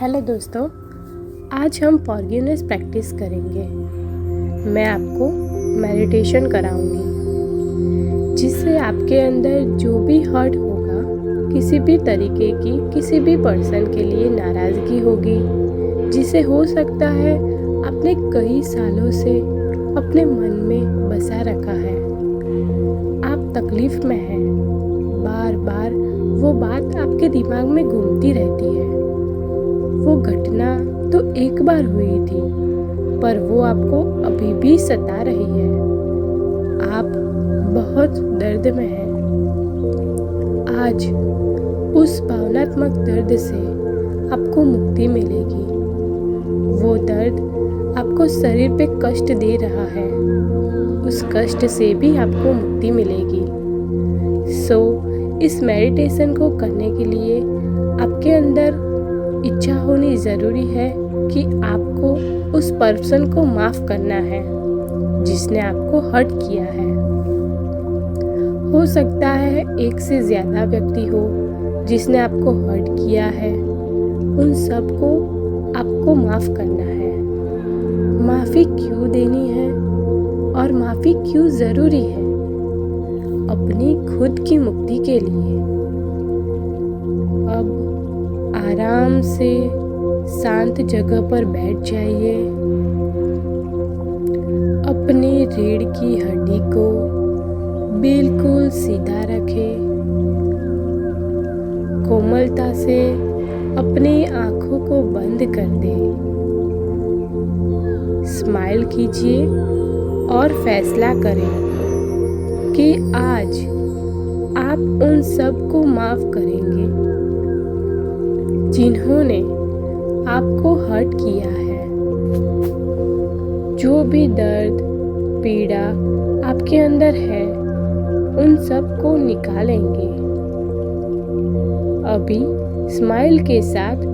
Hello दोस्तों, आज हम फॉरगिवनेस प्रैक्टिस करेंगे। मैं आपको मेडिटेशन कराऊंगी जिससे आपके अंदर जो भी हर्ट होगा, किसी भी तरीके की किसी भी पर्सन के लिए नाराज़गी होगी, जिसे हो सकता है आपने कई सालों से अपने मन में बसा रखा है। आप तकलीफ़ में हैं, बार बार वो बात आपके दिमाग में घूमती रहती है। वो घटना तो एक बार हुई थी, पर वो आपको अभी भी सता रही है। आप बहुत दर्द में हैं। आज उस भावनात्मक दर्द से आपको मुक्ति मिलेगी। वो दर्द आपको शरीर पे कष्ट दे रहा है, उस कष्ट से भी आपको मुक्ति मिलेगी। इस मेडिटेशन को करने के लिए आपके अंदर इच्छा होनी ज़रूरी है कि आपको उस पर्सन को माफ़ करना है जिसने आपको हर्ट किया है। हो सकता है एक से ज़्यादा व्यक्ति हो जिसने आपको हर्ट किया है, उन सबको आपको माफ़ करना है। माफ़ी क्यों देनी है और माफ़ी क्यों ज़रूरी है? अपनी खुद की मुक्ति के लिए। अब आराम से शांत जगह पर बैठ जाइए। अपनी रीढ़ की हड्डी को बिल्कुल सीधा रखें। कोमलता से अपनी आंखों को बंद कर दें। स्माइल कीजिए और फैसला करें कि आज आप उन सबको माफ़ करेंगे जिन्होंने आपको हर्ट किया है। जो भी दर्द पीड़ा आपके अंदर है, उन सब को निकालेंगे। अभी स्माइल के साथ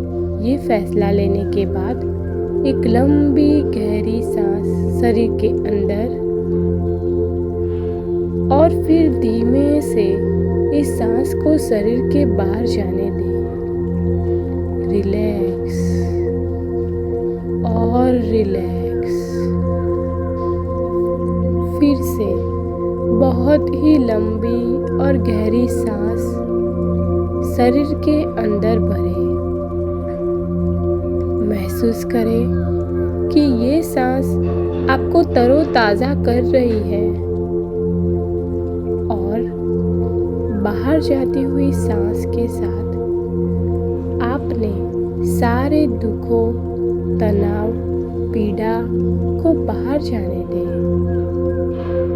ये फैसला लेने के बाद एक लंबी गहरी सांस शरीर के अंदर और फिर धीमे से इस सांस को शरीर के बाहर जाने दें। रिलैक्स और रिलैक्स। फिर से बहुत ही लंबी और गहरी सांस शरीर के अंदर भरें। महसूस करें कि ये सांस आपको तरोताज़ा कर रही है और बाहर जाती हुई सांस के साथ आपने सारे दुखों, तनाव, पीड़ा को बाहर जाने दें।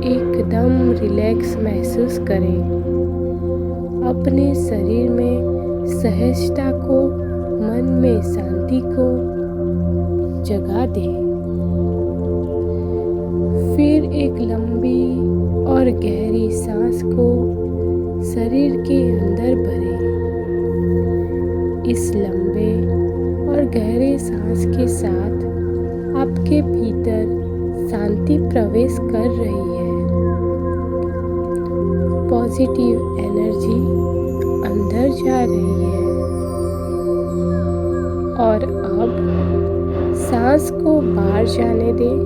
एकदम रिलैक्स महसूस करें। अपने शरीर में सहजता को, मन में शांति को जगा दें। फिर एक लंबी और गहरी सांस को शरीर के अंदर भरें। इस लंबे और गहरे सांस के साथ आपके भीतर शांति प्रवेश कर रही है। पॉजिटिव एनर्जी अंदर जा रही है और अब सांस को बाहर जाने दें।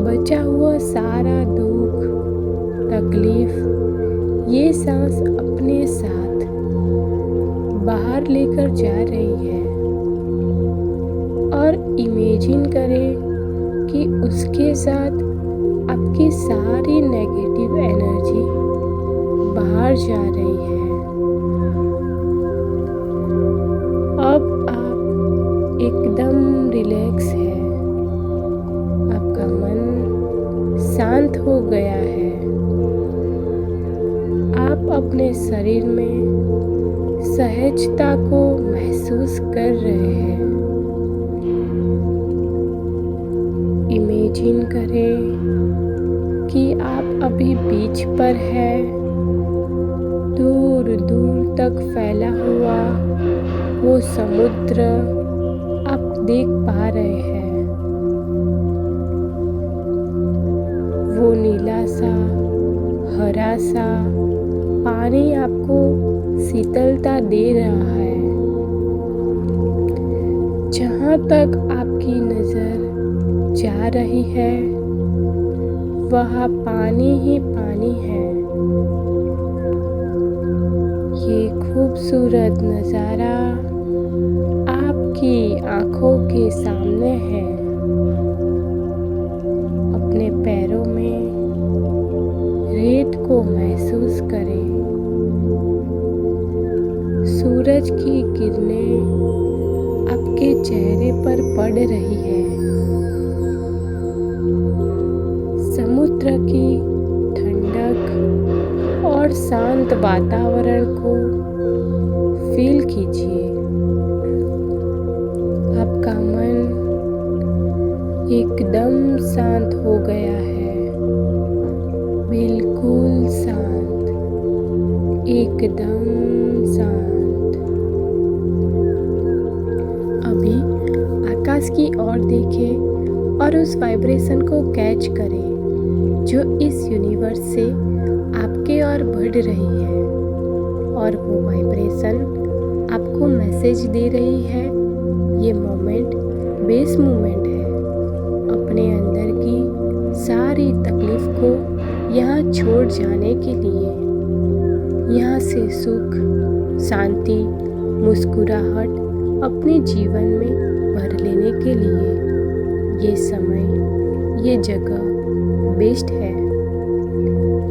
बचा हुआ सारा दुख, तकलीफ ये सांस अपने साथ बाहर लेकर जा रही है और इमेजिन करें कि उसके साथ आपकी सारी नेगेटिव एनर्जी बाहर जा रही है। अब आप एकदम रिलैक्स है। आपका मन शांत हो गया है। आप अपने शरीर में सहजता को महसूस कर रहे हैं। इमेजिन करें कि आप अभी बीच पर हैं। दूर दूर तक फैला हुआ वो समुद्र आप देख पा रहे हैं। वो नीला सा, हरा सा पानी आपको शीतलता दे रहा है। जहाँ तक आपकी नज़र जा रही है वहाँ पानी ही पानी है। ये खूबसूरत नज़ारा आपकी आँखों के सामने है। अपने पैरों में रेत को महसूस करें। सूरज की किरणें आपके चेहरे पर पड़ रही है। समुद्र की ठंडक और शांत वातावरण को फील कीजिए। आपका मन एकदम शांत हो गया है, बिल्कुल शांत, एकदम शांत। अभी आकाश की ओर देखें और उस वाइब्रेशन को कैच करें जो इस यूनिवर्स से आपके ओर बढ़ रही है, और वो वाइब्रेशन आपको मैसेज दे रही है ये मोमेंट बेस्ट मोमेंट है। अपने अंदर की सारी तकलीफ को यहाँ छोड़ जाने के लिए, यहाँ से सुख, शांति, मुस्कुराहट अपने जीवन में भर लेने के लिए ये समय, ये जगह बेस्ट है।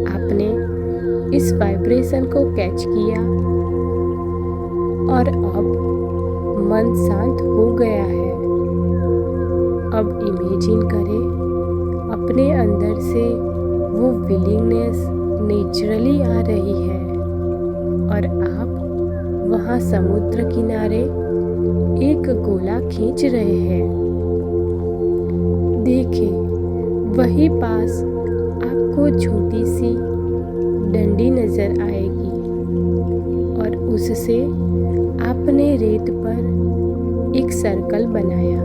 आपने इस वाइब्रेशन को कैच किया और अब मन शांत हो गया है। अब इमेजिन करें अपने अंदर से वो विलिंगनेस नेचुरली आ रही है और आप वहाँ समुद्र किनारे एक गोला खींच रहे हैं। देखें, वहीं पास आपको छोटी सी डंडी नजर आएगी और उससे आपने रेत पर एक सर्कल बनाया।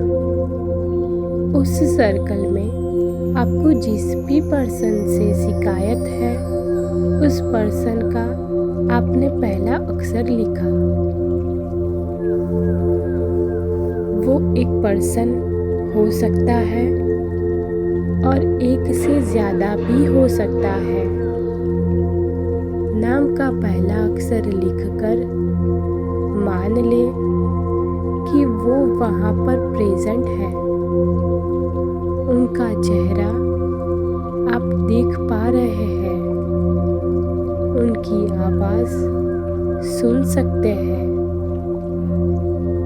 उस सर्कल में आपको जिस भी पर्सन से शिकायत है उस पर्सन का आपने पहला अक्षर लिखा। वो एक पर्सन हो सकता है और एक से ज़्यादा भी हो सकता है। नाम का पहला अक्षर लिखकर मान ले कि वो वहाँ पर प्रेजेंट है। उनका चेहरा आप देख पा रहे हैं, उनकी आवाज़ सुन सकते हैं,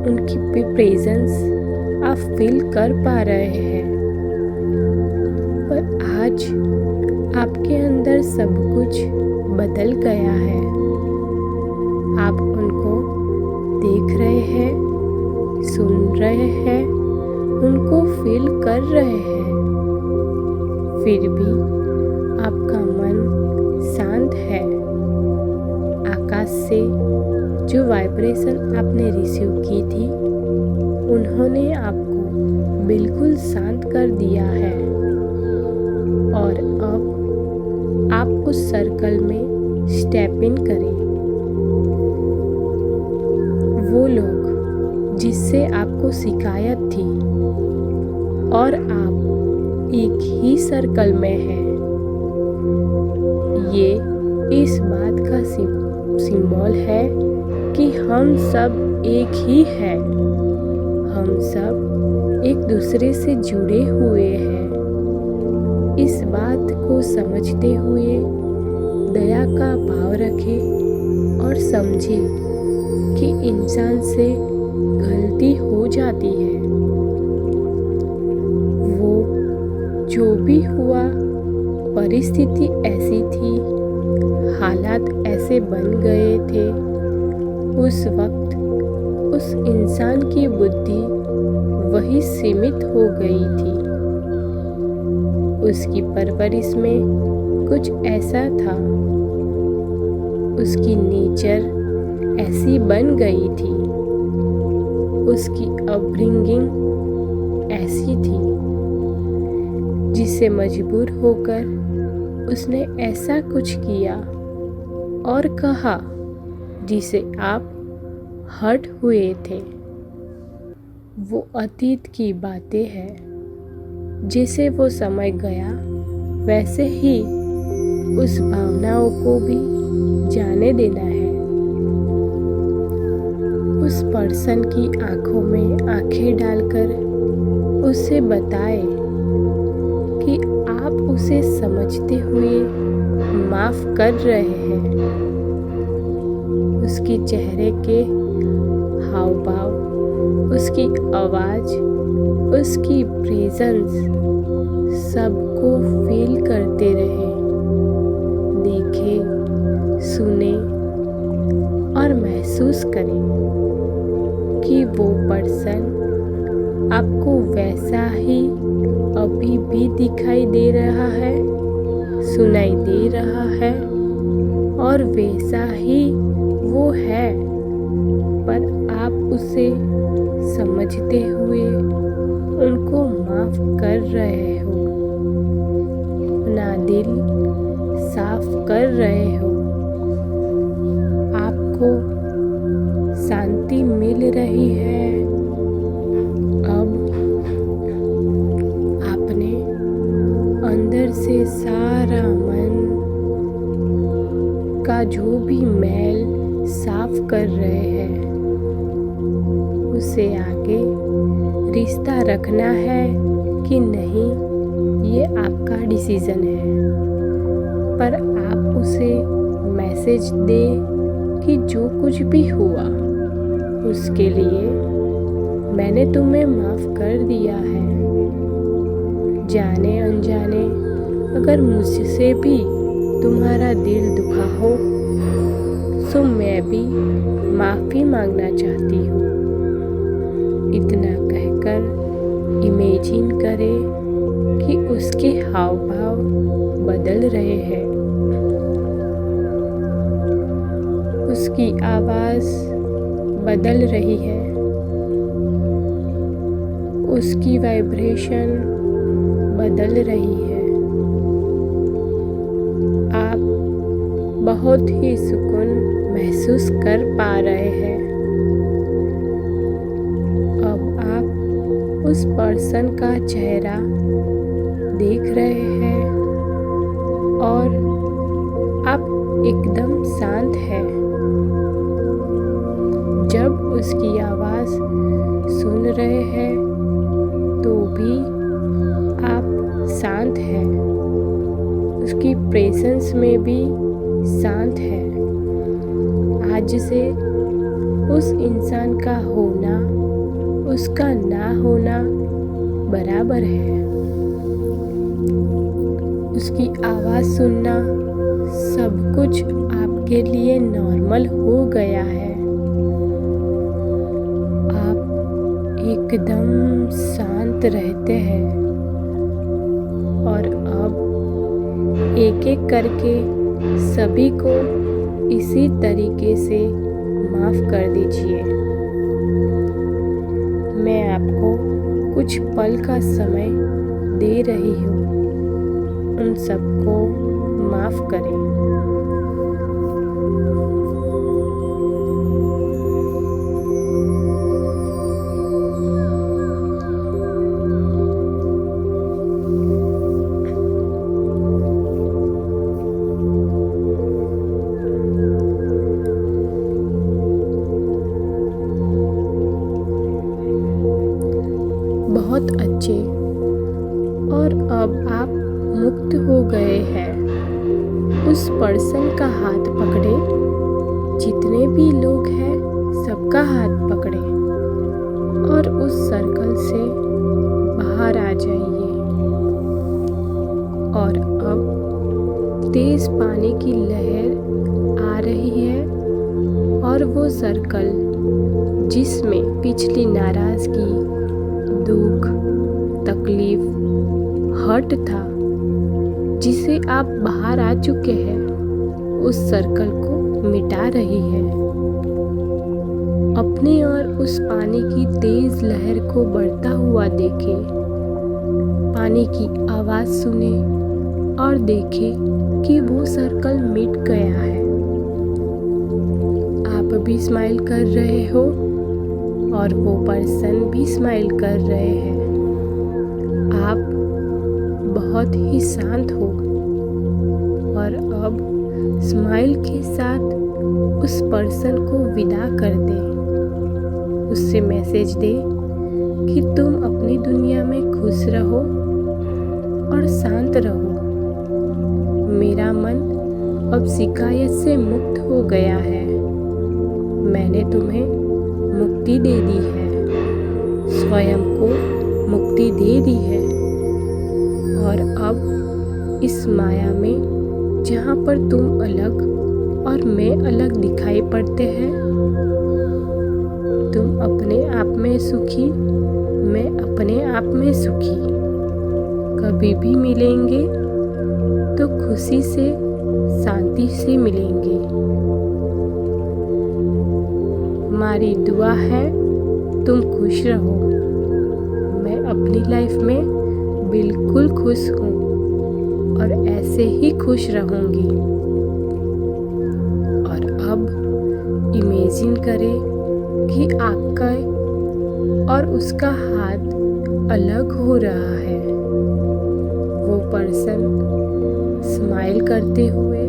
उनकी प्रेजेंस आप फील कर पा रहे हैं। पर आज आपके अंदर सब कुछ बदल गया है। आप उनको देख रहे हैं, सुन रहे हैं, उनको फील कर रहे हैं, फिर भी आपका मन शांत है। आकाश से जो वाइब्रेशन आपने रिसीव की थी उन्होंने आपको बिल्कुल शांत कर दिया है और अब आप उस सर्कल में स्टेप इन करें। वो लोग जिससे आपको शिकायत थी और आप एक ही सर्कल में हैं, ये इस बात का सिंबल है कि हम सब एक ही हैं। हम सब एक दूसरे से जुड़े हुए हैं। इस बात को समझते हुए दया का भाव रखें और समझें कि इंसान से गलती हो जाती है। वो जो भी हुआ, परिस्थिति ऐसी थी, हालात ऐसे बन गए थे, उस वक्त उस इंसान की बुद्धि वही सीमित हो गई थी। उसकी परवरिश में कुछ ऐसा था, उसकी नेचर ऐसी बन गई थी, उसकी अपब्रिंगिंग ऐसी थी, जिससे मजबूर होकर उसने ऐसा कुछ किया और कहा जिसे आप हर्ट हुए थे। वो अतीत की बातें हैं। जैसे वो समय गया वैसे ही उस भावनाओं को भी जाने देना है। उस पर्सन की आंखों में आंखें डालकर उसे बताए कि आप उसे समझते हुए माफ कर रहे हैं। उसकी चेहरे के हाव भाव, उसकी आवाज़, उसकी प्रेजेंस सबको फील करते रहे। देखें, सुने और महसूस करें कि वो पर्सन आपको वैसा ही अभी भी दिखाई दे रहा है, सुनाई दे रहा है और वैसा ही वो है, पर आप उसे समझते हुए उनको माफ कर रहे हो, अपना दिल साफ कर रहे हो। आपको शांति मिल रही है। अब आपने अंदर से सारा मन का जो भी मैल साफ कर रहे हैं। उसे आगे रिश्ता रखना है कि नहीं, ये आपका डिसीजन है, पर आप उसे मैसेज दे कि जो कुछ भी हुआ उसके लिए मैंने तुम्हें माफ़ कर दिया है। जाने अनजाने अगर मुझसे भी तुम्हारा दिल दुखा हो तो मैं भी माफ़ी मांगना चाहती हूँ। इतना कहकर इमेजिन करें कि उसके हाव भाव बदल रहे हैं, उसकी आवाज़ बदल रही है, उसकी वाइब्रेशन बदल रही है। आप बहुत ही सुकून महसूस कर पा रहे हैं। अब आप उस पर्सन का चेहरा देख रहे हैं और आप एकदम शांत हैं। जब उसकी आवाज़ सुन रहे हैं तो भी आप शांत हैं, उसकी प्रेजेंस में भी शांत है। आज से उस इंसान का होना, उसका ना होना बराबर है। उसकी आवाज़ सुनना सब कुछ आपके लिए नॉर्मल हो गया है। आप एकदम शांत रहते हैं और अब एक एक करके सभी को इसी तरीके से माफ़ कर दीजिए। मैं आपको कुछ पल का समय दे रही हूँ, उन सबको माफ़ करें। बहुत अच्छे। और अब आप मुक्त हो गए हैं। उस पर्सन का हाथ पकड़े, जितने भी लोग हैं सबका हाथ पकड़े और उस सर्कल से बाहर आ जाइए। और अब तेज पानी की लहर आ रही है और वो सर्कल जिसमें पिछली नाराज़गी, दुख, तकलीफ, हर्ट था, जिसे आप बाहर आ चुके हैं, उस सर्कल को मिटा रही है। अपने और उस पानी की तेज लहर को बढ़ता हुआ देखें, पानी की आवाज़ सुने और देखें कि वो सर्कल मिट गया है। आप भी स्माइल कर रहे हो और वो पर्सन भी स्माइल कर रहे हैं। आप बहुत ही शांत हो और अब स्माइल के साथ उस पर्सन को विदा कर दे। उससे मैसेज दे कि तुम अपनी दुनिया में खुश रहो और शांत रहो। मेरा मन अब शिकायत से मुक्त हो गया है। मैंने तुम्हें मुक्ति दे दी है, स्वयं को मुक्ति दे दी है। और अब इस माया में जहाँ पर तुम अलग और मैं अलग दिखाई पड़ते हैं, तुम अपने आप में सुखी, मैं अपने आप में सुखी। कभी भी मिलेंगे तो खुशी से, शांति से मिलेंगे। हमारी दुआ है तुम खुश रहो। मैं अपनी लाइफ में बिल्कुल खुश हूँ और ऐसे ही खुश रहूँगी। और अब इमेजिन करें कि आपका और उसका हाथ अलग हो रहा है। वो पर्सन स्माइल करते हुए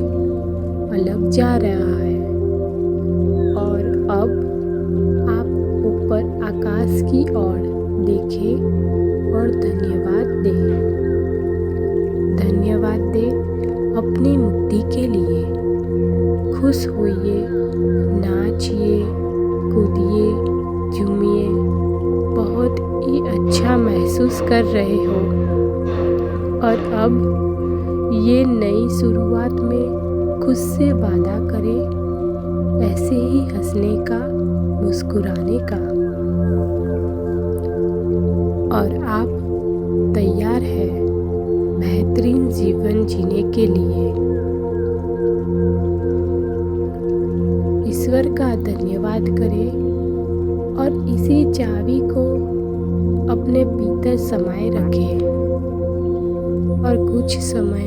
अलग जा रहा है। और अब आप ऊपर आकाश की ओर देखें और धन्यवाद दें। धन्यवाद दें अपनी मुक्ति के लिए। खुश होइए, नाचिए, कूदिए, झूमिए। बहुत ही अच्छा महसूस कर रहे हो। और अब ये नई शुरुआत में खुद से वादा करें, ऐसे ही हंसने का, मुस्कुराने का। और आप तैयार हैं बेहतरीन जीवन जीने के लिए। ईश्वर का धन्यवाद करें और इसी चाबी को अपने भीतर समाये रखें और कुछ समय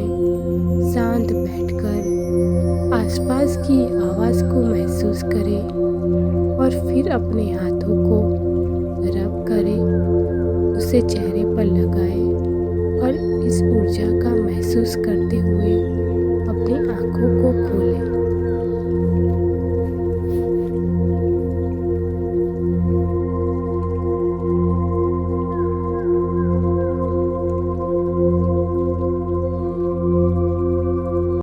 शांत बैठकर आसपास की आवाज़ को महसूस करें और फिर अपने हाथों को रब करें, उसे चेहरे पर लगाएं और इस ऊर्जा का महसूस करते हुए